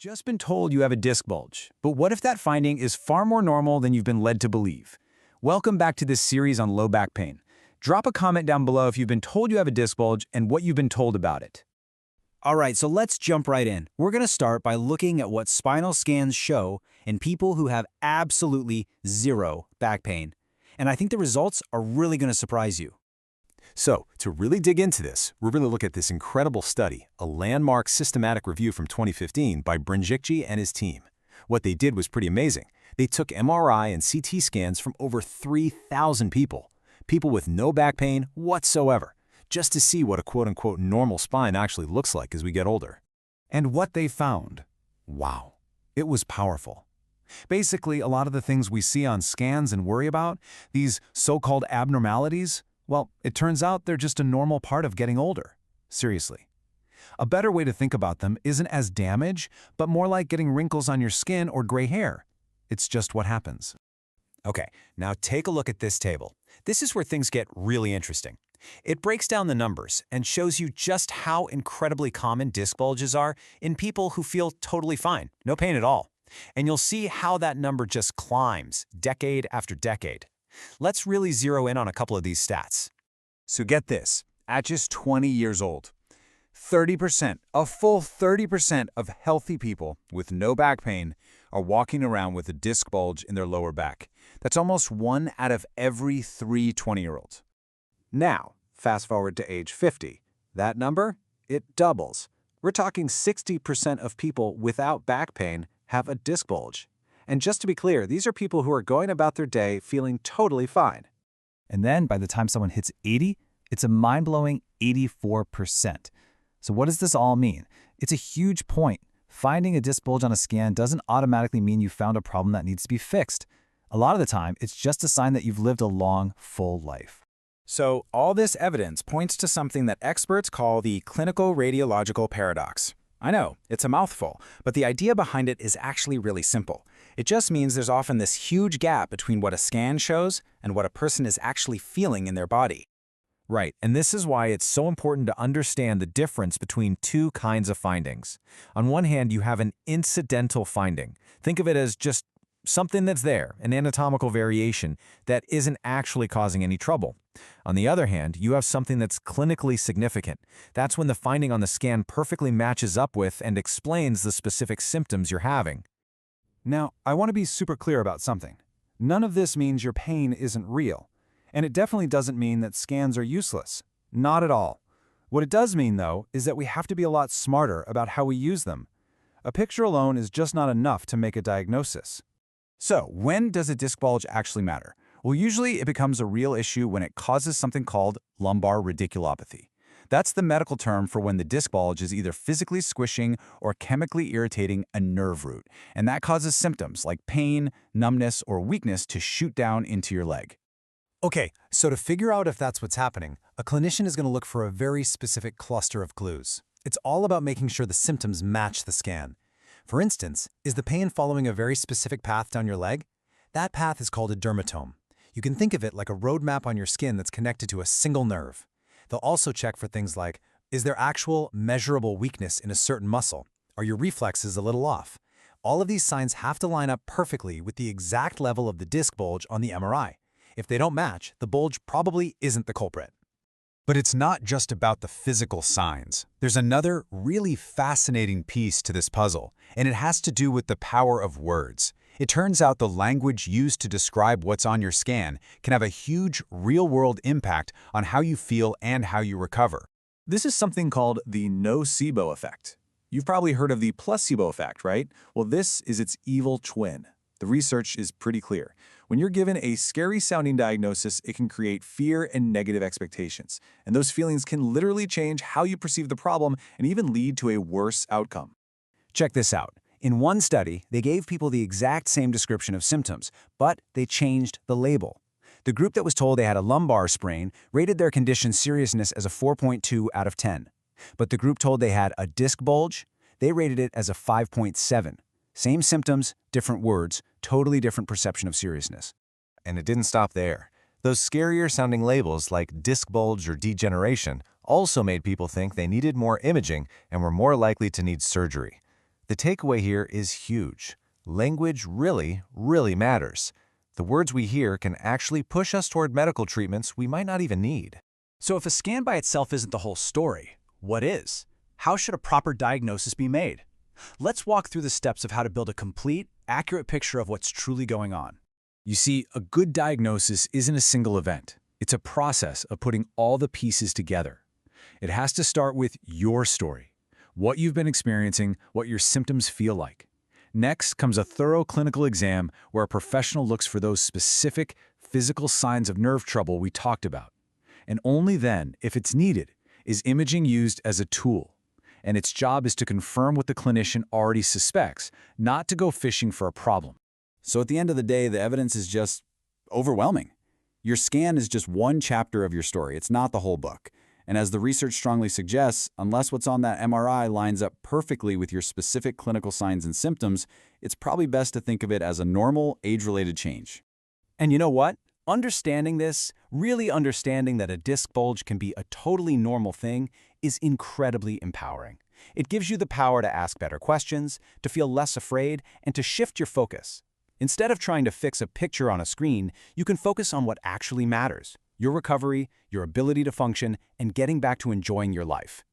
just been told you have a disc bulge, but what if that finding is far more normal than you've been led to believe? Welcome back to this series on low back pain. Drop a comment down below if you've been told you have a disc bulge and what you've been told about it. Alright, so let's jump right in. We're going to start by looking at what spinal scans show in people who have absolutely zero back pain. And I think the results are really going to surprise you. So, to really dig into this, we're going to look at this incredible study, a landmark systematic review from 2015 by Bulge and his team. What they did was pretty amazing. They took MRI and CT scans from over 3,000 people with no back pain whatsoever, just to see what a quote-unquote normal spine actually looks like as we get older. And what they found, wow, it was powerful. Basically, a lot of the things we see on scans and worry about, these so-called abnormalities, well, it turns out they're just a normal part of getting older. Seriously. A better way to think about them isn't as damage, but more like getting wrinkles on your skin or gray hair. It's just what happens. Okay, now take a look at this table. This is where things get really interesting. It breaks down the numbers and shows you just how incredibly common disc bulges are in people who feel totally fine, no pain at all. And you'll see how that number just climbs decade after decade. Let's really zero in on a couple of these stats. So get this, at just 20 years old, 30%, a full 30% of healthy people with no back pain are walking around with a disc bulge in their lower back. That's almost 1 out of every 3 20-year-olds. Now, fast forward to age 50. That number, it doubles. We're talking 60% of people without back pain have a disc bulge. And just to be clear, these are people who are going about their day feeling totally fine. And then by the time someone hits 80, it's a mind-blowing 84%. So what does this all mean? It's a huge point. Finding a disc bulge on a scan doesn't automatically mean you found a problem that needs to be fixed. A lot of the time, it's just a sign that you've lived a long, full life. So all this evidence points to something that experts call the clinical radiological paradox. I know, it's a mouthful, but the idea behind it is actually really simple. It just means there's often this huge gap between what a scan shows and what a person is actually feeling in their body. Right, and this is why it's so important to understand the difference between two kinds of findings. On one hand, you have an incidental finding. Think of it as just something that's there, an anatomical variation that isn't actually causing any trouble. On the other hand, you have something that's clinically significant. That's when the finding on the scan perfectly matches up with and explains the specific symptoms you're having. Now, I want to be super clear about something. None of this means your pain isn't real. And it definitely doesn't mean that scans are useless. Not at all. What it does mean, though, is that we have to be a lot smarter about how we use them. A picture alone is just not enough to make a diagnosis. So, when does a disc bulge actually matter? Well, usually it becomes a real issue when it causes something called lumbar radiculopathy. That's the medical term for when the disc bulge is either physically squishing or chemically irritating a nerve root, and that causes symptoms like pain, numbness, or weakness to shoot down into your leg. Okay, so to figure out if that's what's happening, a clinician is going to look for a very specific cluster of clues. It's all about making sure the symptoms match the scan. For instance, is the pain following a very specific path down your leg? That path is called a dermatome. You can think of it like a road map on your skin that's connected to a single nerve. They'll also check for things like, is there actual measurable weakness in a certain muscle? Are your reflexes a little off? All of these signs have to line up perfectly with the exact level of the disc bulge on the MRI. If they don't match, the bulge probably isn't the culprit. But it's not just about the physical signs. There's another really fascinating piece to this puzzle, and it has to do with the power of words. It turns out the language used to describe what's on your scan can have a huge real-world impact on how you feel and how you recover. This is something called the nocebo effect. You've probably heard of the placebo effect, right? Well, this is its evil twin. The research is pretty clear. When you're given a scary-sounding diagnosis, it can create fear and negative expectations. And those feelings can literally change how you perceive the problem and even lead to a worse outcome. Check this out. In one study, they gave people the exact same description of symptoms, but they changed the label. The group that was told they had a lumbar sprain rated their condition's seriousness as a 4.2 out of 10. But the group told they had a disc bulge, they rated it as a 5.7. Same symptoms, different words, totally different perception of seriousness. And it didn't stop there. Those scarier-sounding labels like disc bulge or degeneration also made people think they needed more imaging and were more likely to need surgery. The takeaway here is huge. Language really, really matters. The words we hear can actually push us toward medical treatments we might not even need. So if a scan by itself isn't the whole story, what is? How should a proper diagnosis be made? Let's walk through the steps of how to build a complete, accurate picture of what's truly going on. You see, a good diagnosis isn't a single event. It's a process of putting all the pieces together. It has to start with your story, what you've been experiencing, what your symptoms feel like. Next comes a thorough clinical exam where a professional looks for those specific physical signs of nerve trouble we talked about. And only then, if it's needed, is imaging used as a tool. And its job is to confirm what the clinician already suspects, not to go fishing for a problem. So at the end of the day, the evidence is just overwhelming. Your scan is just one chapter of your story. It's not the whole book. And as the research strongly suggests, unless what's on that MRI lines up perfectly with your specific clinical signs and symptoms, it's probably best to think of it as a normal, age-related change. And you know what? Understanding this, really understanding that a disc bulge can be a totally normal thing, is incredibly empowering. It gives you the power to ask better questions, to feel less afraid, and to shift your focus. Instead of trying to fix a picture on a screen, you can focus on what actually matters: your recovery, your ability to function, and getting back to enjoying your life.